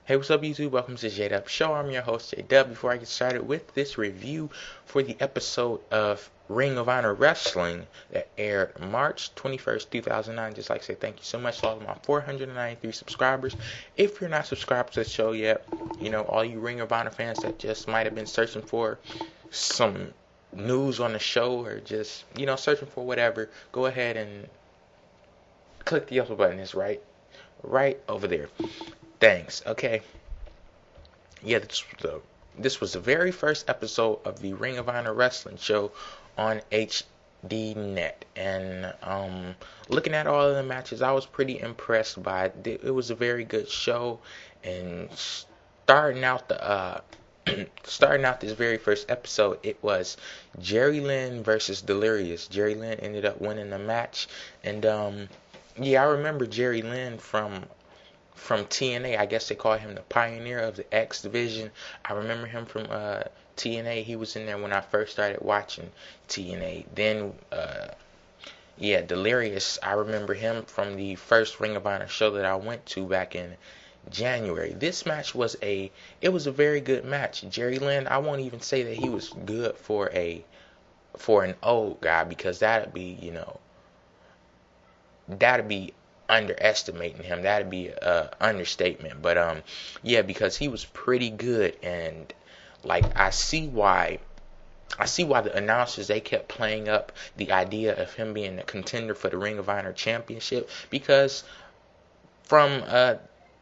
Hey, what's up, YouTube? Welcome to J-Dub Show. I'm your host, J-Dub. Before I get started with this review for the episode of Ring of Honor Wrestling that aired March 21st, 2009, just like to say thank you so much to all of my 493 subscribers. If you're not subscribed to the show yet, all you Ring of Honor fans that just might have been searching for some news on the show or just, searching for whatever, go ahead and click the yellow button. It's right over there. Thanks. Okay. Yeah, this was the very first episode of the Ring of Honor Wrestling show on HDNet, and looking at all of the matches, I was pretty impressed by it. It was a very good show, and starting out this very first episode, it was Lynn versus Delirious. Lynn ended up winning the match, and I remember Lynn from TNA. I guess they call him the pioneer of the X division. I remember him from TNA. He was in there when I first started watching TNA. Then Delirious, I remember him from the first Ring of Honor show that I went to back in January. This match was a very good match. Lynn, I won't even say that he was good for an old guy, because that'd be underestimating him. That'd be an understatement. But because he was pretty good, and I see why the announcers, they kept playing up the idea of him being a contender for the Ring of Honor championship, because from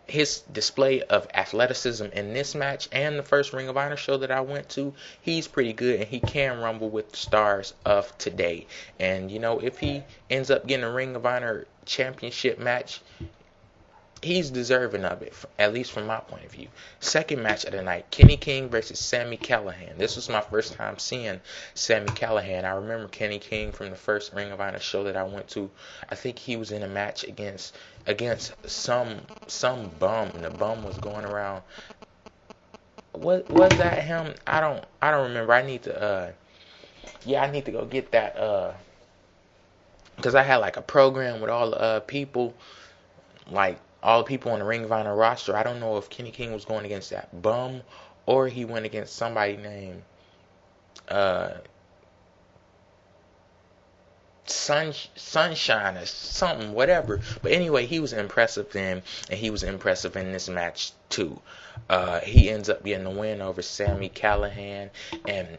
his display of athleticism in this match and the first Ring of Honor show that I went to, he's pretty good, and he can rumble with the stars of today. And if he ends up getting a Ring of Honor championship match, he's deserving of it, at least from my point of view. Second match of the night, Kenny King versus Sami Callahan. This was my first time seeing Sami Callahan. I remember Kenny King from the first Ring of Honor show that I went to. I think he was in a match against some bum, and the bum was going around. Was that him? I don't remember. I need to go get that because I had a program with all the people, all the people on the Ring of Honor roster. I don't know if Kenny King was going against that bum, or he went against somebody named Sunshine or something, whatever. But anyway, he was impressive then, and he was impressive in this match too. He ends up getting the win over Sami Callahan, and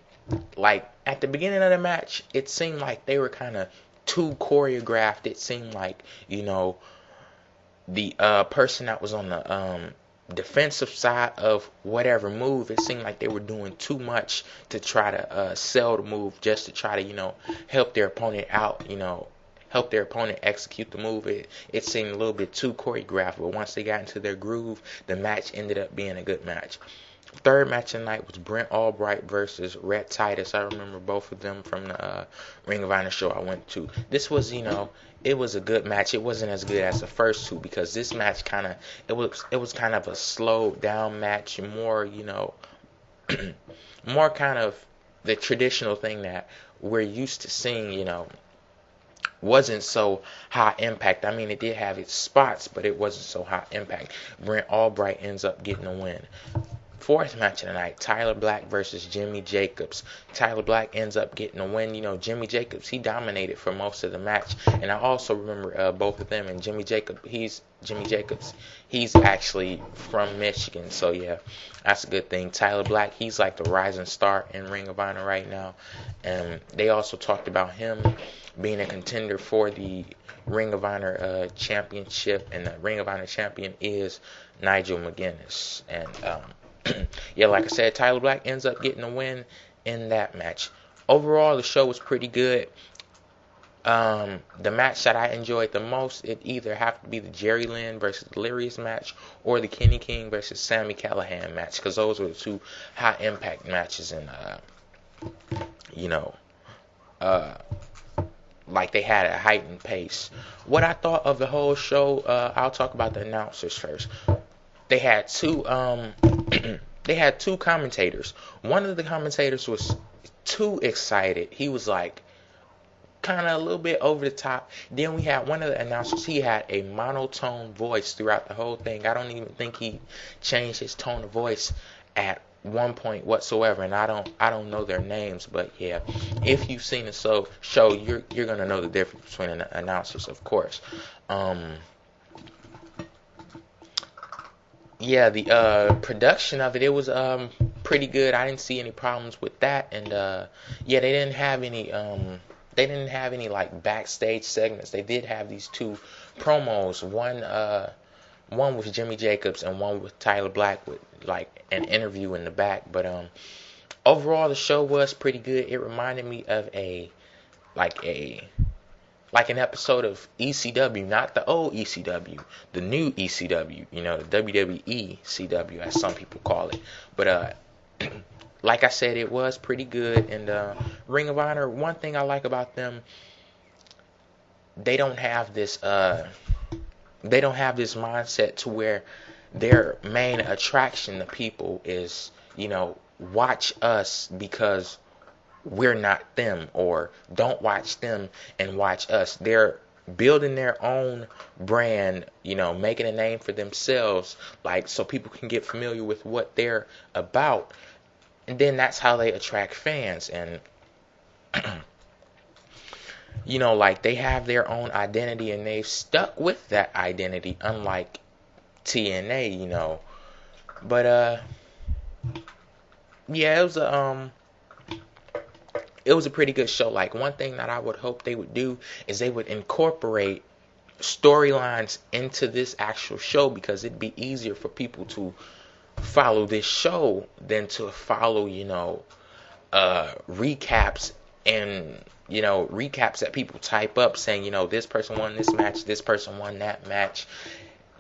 at the beginning of the match, it seemed like they were kind of too choreographed. It seemed like the person that was on the defensive side of whatever move, it seemed like they were doing too much to try to sell the move, just to try to help their opponent out, help their opponent execute the move. It seemed a little bit too choreographed, but once they got into their groove, the match ended up being a good match. Third match of the night was Brent Albright versus Rhett Titus. I remember both of them from the Ring of Honor show I went to. This was, it was a good match. It wasn't as good as the first two, because this match it was kind of a slowed down match, more, more kind of the traditional thing that we're used to seeing, wasn't so high impact. I mean, it did have its spots, but it wasn't so high impact. Brent Albright ends up getting a win. Fourth match of the night, Tyler Black versus Jimmy Jacobs. Tyler Black ends up getting a win. Jimmy Jacobs, he dominated for most of the match. And I also remember both of them. And Jimmy Jacobs, he's actually from Michigan. So, yeah, that's a good thing. Tyler Black, he's like the rising star in Ring of Honor right now. And they also talked about him being a contender for the Ring of Honor championship. And the Ring of Honor champion is Nigel McGuinness. And, like I said, Tyler Black ends up getting a win in that match. Overall, the show was pretty good. The match that I enjoyed the most, it either have to be the Lynn versus Delirious match, or the Kenny King versus Sami Callahan match, because those were the two high impact matches, and they had a heightened pace. What I thought of the whole show, I'll talk about the announcers first. They had two commentators. One of the commentators was too excited. He was kind of a little bit over the top. Then we had one of the announcers. He had a monotone voice throughout the whole thing. I don't even think he changed his tone of voice at one point whatsoever. And I don't know their names, but yeah, if you've seen the show, you're gonna know the difference between the announcers, of course. Yeah, the production of it was pretty good. I didn't see any problems with that, and yeah, they didn't have any like backstage segments. They did have these two promos, one with Jimmy Jacobs and one with Tyler Black with like an interview in the back. But overall the show was pretty good. It reminded me of like an episode of ECW, not the old ECW, the new ECW, the WWE CW as some people call it. But like I said, it was pretty good. And Ring of Honor, one thing I like about them, they don't have this mindset to where their main attraction to people is, watch us because we're not them, or don't watch them and watch us. They're building their own brand, making a name for themselves, like so people can get familiar with what they're about, and then that's how they attract fans. And like they have their own identity and they've stuck with that identity, unlike TNA, but yeah, it was a pretty good show. Like, one thing that I would hope they would do is they would incorporate storylines into this actual show, because it'd be easier for people to follow this show than to follow, recaps and, recaps that people type up saying, this person won this match, this person won that match.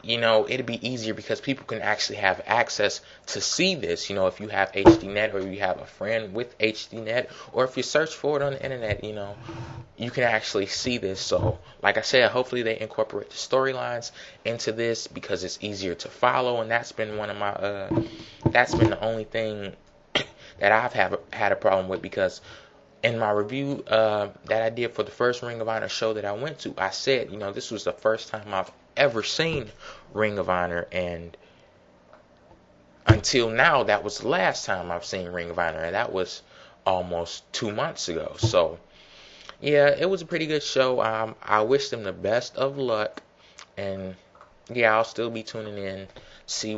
It'd be easier because people can actually have access to see this. If you have HDNet, or you have a friend with HDNet, or if you search for it on the internet, you can actually see this. So, like I said, hopefully they incorporate the storylines into this, because it's easier to follow. And that's been one of my, that's been the only thing that I've had a problem with, because in my review that I did for the first Ring of Honor show that I went to, I said, this was the first time I've ever seen Ring of Honor, and until now that was the last time I've seen Ring of Honor, and that was almost 2 months ago. So yeah, it was a pretty good show. I wish them the best of luck, and yeah, I'll still be tuning in, see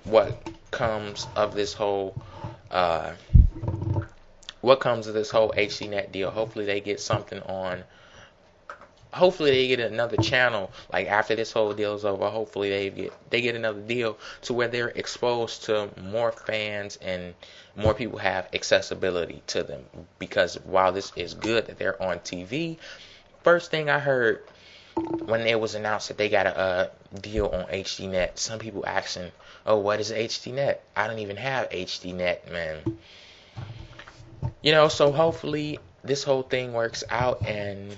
what comes of this whole HDNet deal. Hopefully they get something on. Hopefully they get another channel, like after this whole deal is over. Hopefully they get another deal to where they're exposed to more fans and more people have accessibility to them. Because while this is good that they're on TV, first thing I heard when it was announced that they got a deal on HDNet, some people asking, "Oh, what is HDNet? I don't even have HDNet, man." So hopefully this whole thing works out, and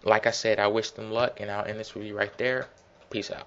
like I said, I wish them luck, and I'll end this review right there. Peace out.